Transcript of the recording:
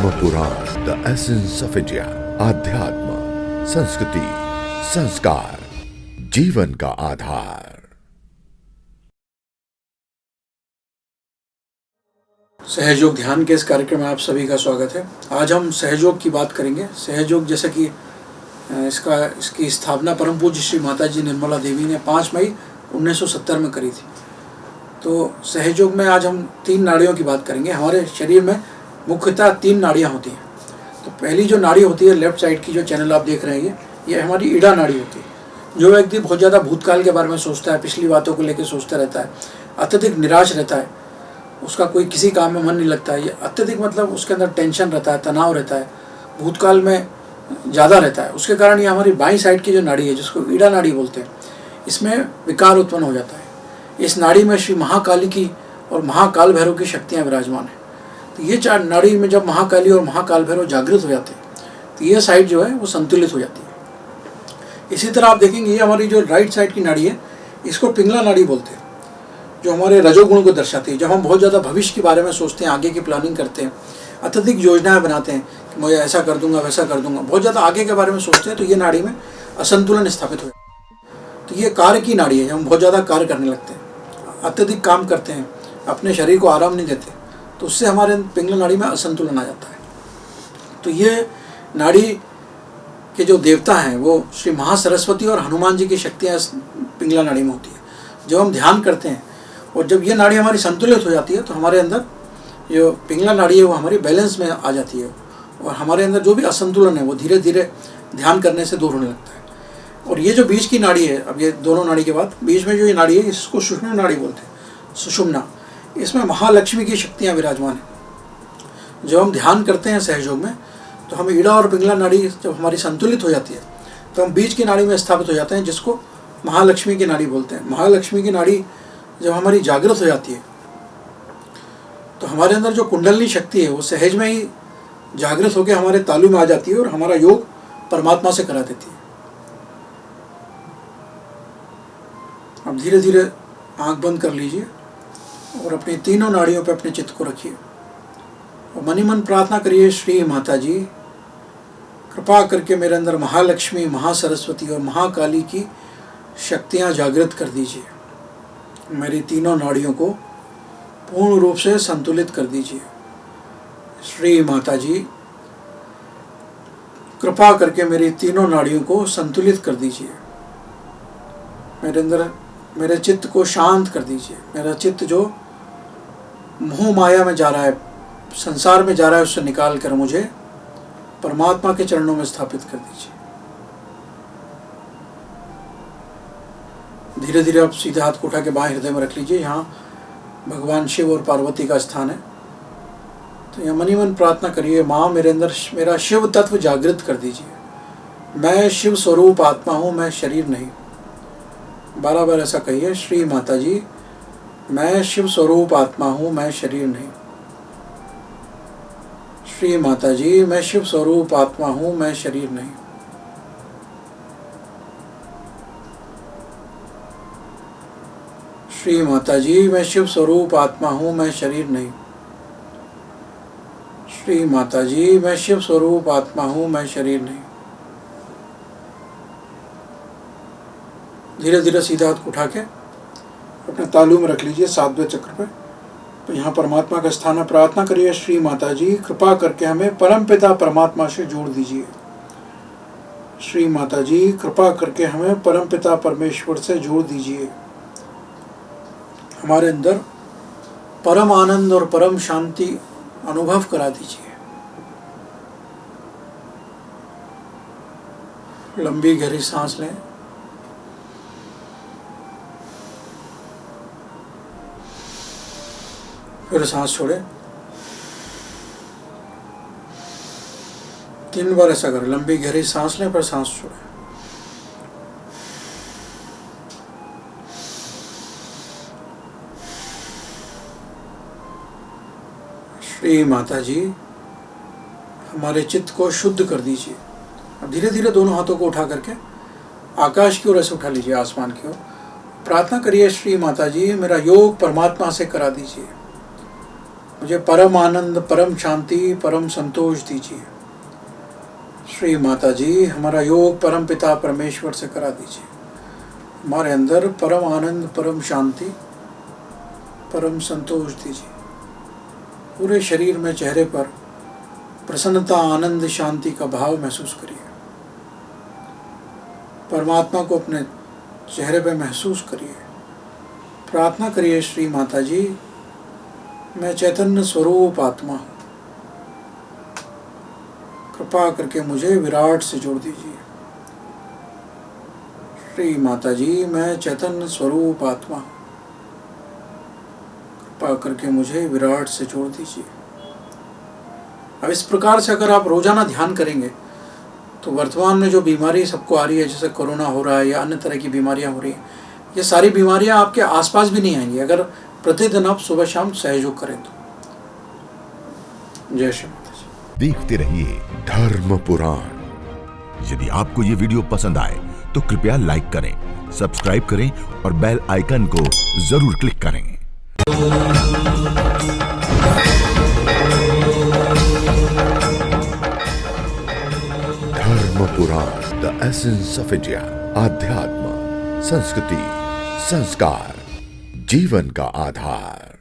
Padma Purana, the essence of India. आध्यात्म, संस्कृति, संस्कार, जीवन का आधार। सहयोग ध्यान के इस कार्यक्रम में आप सभी का स्वागत है। आज हम सहयोग की बात करेंगे। सहयोग जैसा कि इसकी स्थापना परम पूज्य श्री माता जी निर्मला देवी ने 5 मई 1970 में करी थी। तो सहयोग में आज हम 3 नाड़ियों की बात करेंगे। हमारे शरीर में मुख्यतः 3 नाड़ियाँ होती हैं। तो पहली जो नाड़ी होती है, लेफ्ट साइड की जो चैनल आप देख रहे हैं, ये हमारी ईड़ा नाड़ी होती है। जो व्यक्ति बहुत ज़्यादा भूतकाल के बारे में सोचता है, पिछली बातों को लेकर सोचता रहता है, अत्यधिक निराश रहता है, उसका कोई किसी काम में मन नहीं लगता है, ये अत्यधिक मतलब उसके अंदर टेंशन रहता है, तनाव रहता है, भूतकाल में ज़्यादा रहता है, उसके कारण ये हमारी बाईं साइड की जो नाड़ी है, जिसको ईड़ा नाड़ी बोलते हैं, इसमें विकार उत्पन्न हो जाता है। इस नाड़ी में श्री महाकाली की और महाकाल भैरव की शक्तियाँ विराजमान हैं। तो ये 4 नाड़ी में जब महाकाली और महाकाल भैरव जागृत हो जाते हैं, तो ये साइड जो है वो संतुलित हो जाती है। इसी तरह आप देखेंगे, ये हमारी जो राइट साइड की नाड़ी है, इसको पिंगला नाड़ी बोलते हैं, जो हमारे रजोगुण को दर्शाती है। जब हम बहुत ज़्यादा भविष्य के बारे में सोचते हैं, आगे की प्लानिंग करते हैं, अत्यधिक योजनाएं बनाते हैं कि मैं ऐसा कर दूंगा, वैसा कर दूंगा, बहुत ज़्यादा आगे के बारे में सोचते हैं, तो ये नाड़ी में असंतुलन स्थापित हो जाता है। तो ये कार्य की नाड़ी है। जब हम बहुत ज़्यादा कार्य करने लगते हैं, अत्यधिक काम करते हैं, अपने शरीर को आराम नहीं देते, तो उससे हमारे पिंगला नाड़ी में असंतुलन आ जाता है। तो ये नाड़ी के जो देवता हैं वो श्री महासरस्वती और हनुमान जी की शक्तियाँ पिंगला नाड़ी में होती है। जब हम ध्यान करते हैं और जब ये नाड़ी हमारी संतुलित हो जाती है, तो हमारे अंदर जो पिंगला नाड़ी है वो हमारी बैलेंस में आ जाती है, और हमारे अंदर जो भी असंतुलन है वो धीरे धीरे ध्यान करने से दूर होने लगता है। और ये जो बीच की नाड़ी है, अब ये दोनों नाड़ी के बाद बीच में जो ये नाड़ी है, इसको सुषुम्ना नाड़ी बोलते हैं। सुषुम्ना, इसमें महालक्ष्मी की शक्तियाँ विराजमान हैं। जब हम ध्यान करते हैं सहयोग में, तो हम ईड़ा और पिंगला नाड़ी जब हमारी संतुलित हो जाती है, तो हम बीच की नाड़ी में स्थापित हो जाते हैं, जिसको महालक्ष्मी की नाड़ी बोलते हैं। महालक्ष्मी की नाड़ी जब हमारी जागृत हो जाती है, तो हमारे अंदर जो कुंडलनी शक्ति है वो सहज में ही जागृत होकर हमारे तालु में आ जाती है और हमारा योग परमात्मा से करा देती है। अब धीरे धीरे आंख बंद कर लीजिए और अपनी तीनों नाड़ियों पे अपने चित्त को रखिए और मनी मन प्रार्थना करिए, श्री माता जी कृपा करके मेरे अंदर महालक्ष्मी, महासरस्वती और महाकाली की शक्तियाँ जागृत कर दीजिए। मेरी तीनों नाड़ियों को पूर्ण रूप से संतुलित कर दीजिए। श्री माता जी कृपा करके मेरी तीनों नाड़ियों को संतुलित कर दीजिए। मेरे अंदर मेरे चित्त को शांत कर दीजिए। मेरा चित्त जो मोह माया में जा रहा है, संसार में जा रहा है, उससे निकाल कर मुझे परमात्मा के चरणों में स्थापित कर दीजिए। धीरे धीरे आप सीधे हाथ को उठा के बाएं हृदय में रख लीजिए। यहाँ भगवान शिव और पार्वती का स्थान है। तो यहाँ मनी मन प्रार्थना करिए, माँ मेरे अंदर मेरा शिव तत्व जागृत कर दीजिए। मैं शिव स्वरूप आत्मा हूँ, मैं शरीर नहीं। 12 बार ऐसा कहिए, श्री माता जी मैं शिव स्वरूप आत्मा हूँ, मैं शरीर नहीं। श्री माता जी मैं शिव स्वरूप आत्मा हूँ, मैं शरीर नहीं। श्री माता जी मैं शिव स्वरूप आत्मा हूँ, मैं शरीर नहीं। श्री माता जी मैं शिव स्वरूप आत्मा हूँ, मैं शरीर नहीं। धीरे धीरे सीधा हाथ उठा के अपने तालू में रख लीजिए, 7वें चक्र पे। तो यहाँ परमात्मा का स्थान है। प्रार्थना करिए, श्री माता जी कृपा करके हमें परम पिता परमात्मा से जोड़ दीजिए। श्री माता जी कृपा करके हमें परम पिता परमेश्वर से जोड़ दीजिए। हमारे अंदर परम आनंद और परम शांति अनुभव करा दीजिए। लंबी गहरी सांस लें, फिर सांस छोड़ें। 3 बार ऐसा करें। लंबी गहरी सांस लें, फिर सांस छोड़ें। श्री माता जी हमारे चित्त को शुद्ध कर दीजिए। अब धीरे धीरे दोनों हाथों को उठा करके आकाश की ओर ऐसे उठा लीजिए, आसमान की ओर। प्रार्थना करिए, श्री माता जी मेरा योग परमात्मा से करा दीजिए। मुझे परम आनंद, परम शांति, परम संतोष दीजिए। श्री माता जी, हमारा योग परम पिता परमेश्वर से करा दीजिए। हमारे अंदर परम आनंद, परम शांति, परम संतोष दीजिए। पूरे शरीर में, चेहरे पर प्रसन्नता, आनंद, शांति का भाव महसूस करिए। परमात्मा को अपने चेहरे पे महसूस करिए। प्रार्थना करिए, श्री माता जी, मैं चैतन्य स्वरूप आत्मा हूँ, कृपा करके मुझे विराट से जोड़ दीजिए। श्री माता जी, मैं चैतन्य स्वरूप आत्मा हूँ, कृपा करके मुझे विराट से जोड़ दीजिए। अब इस प्रकार से अगर आप रोजाना ध्यान करेंगे तो वर्तमान में जो बीमारी सबको आ रही है, जैसे कोरोना हो रहा है या अन्य तरह की बीमारियां हो रही हैं, ये सारी बीमारियां आपके आसपास भी नहीं आएंगी अगर प्रतिदिन आप सुबह शाम सहयोग करें तो। जय श्री माता जी। देखते रहिए धर्म पुराण। यदि आपको ये वीडियो पसंद आए तो कृपया लाइक करें, सब्सक्राइब करें और बेल आइकन को जरूर क्लिक करें। धर्म पुराण, द एसेंस ऑफ इंडिया। आध्यात्म, संस्कृति, संस्कार, जीवन का आधार।